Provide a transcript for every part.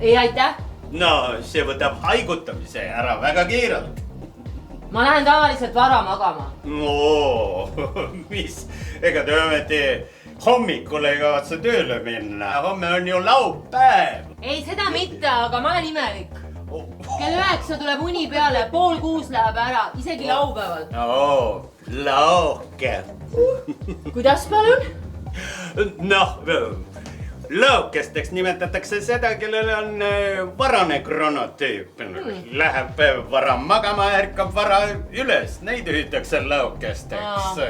Ei, aitäh. No, see võtab haigutamise ära väga kiirelt. Ma lähen tavaliselt vara magama. Mis? Ega te ometi hommikul ei kavatse tööle minna. Homme on ju laupäev. Ei, seda mitte, aga ma olen imelik. Kell 9 tuleb uni peale, 5:30 läheb ära, isegi laupäeval. Lauke. Kuidas palun? Noh, lõukesteks nimetatakse seda, kellel on varane kronotüüp. Läheb vara magama, ärkab vara üles. Neid hüütakse lõukesteks.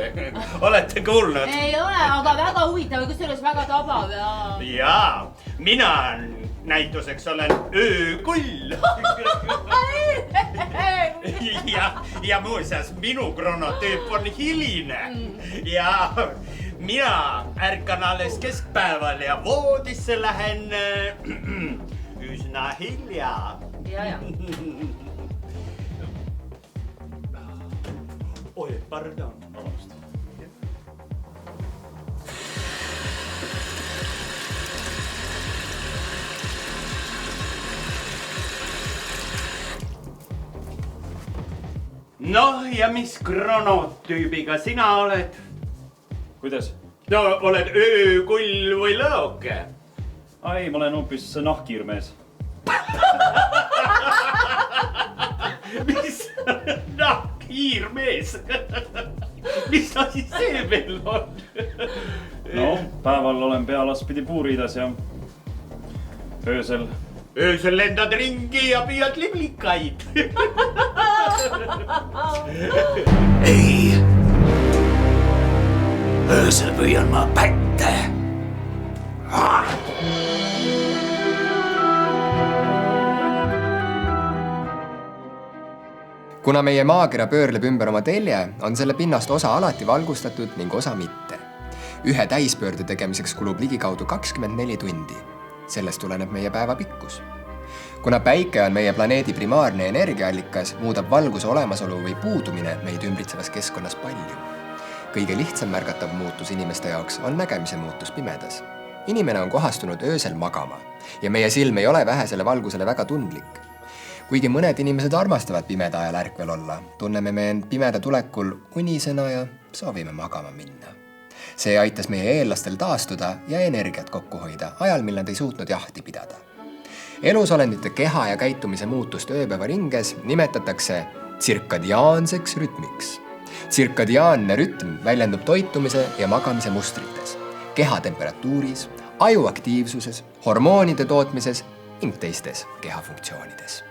Olete kuulnud? Ei ole, aga väga huvitav ja kusjuures väga tabav ja... Jaa, mina näituseks olen öökull. Ja muuseas, minu kronotüüp on hiline. Ja... Mina ärkan alles keskpäeval ja voodisse lähen üsna hilja. Ja. Oi, pardon. Noh, ja mis kronotüübiga sina oled? Kuidas? No, oled öökull või lõuke? Ai, ma olen hoopis nahkhiirmees. Mis nahkhiirmees? Mis asi see veel on? No, päeval olen pealaspidi puuriidas ja öösel... Öösel lendad ringi ja püüad liblikaid. Ei. Öösel püüan ma pätte. Kuna meie maakera pöörleb ümber oma telje, on selle pinnast osa alati valgustatud ning osa mitte. Ühe täispöörde tegemiseks kulub ligikaudu 24 tundi. Sellest tuleneb meie päeva pikkus. Kuna päike on meie planeedi primaarne energiaallikas, muudab valguse olemasolu või puudumine meid ümbritsevas keskkonnas palju. Kõige lihtsam märgatav muutus inimeste jaoks on nägemise muutus pimedas. Inimene on kohastunud öösel magama ja meie silm ei ole vähesele valgusele väga tundlik. Kuigi mõned inimesed armastavad pimeda ajal ärkvel olla, tunneme me end pimeda tulekul unisena ja soovime magama minna. See aitas meie eellastel taastuda ja energiat kokku hoida ajal, mil nad ei suutnud jahti pidada. Elusolendite keha ja käitumise muutust ööpäeva ringes nimetatakse tsirkadiaanseks rütmiks. Tsirkadiaanne rütm väljendub toitumise ja magamise mustrites, keha temperatuuris, aju aktiivsuses, hormoonide tootmises ning teistes kehafunktsioonides.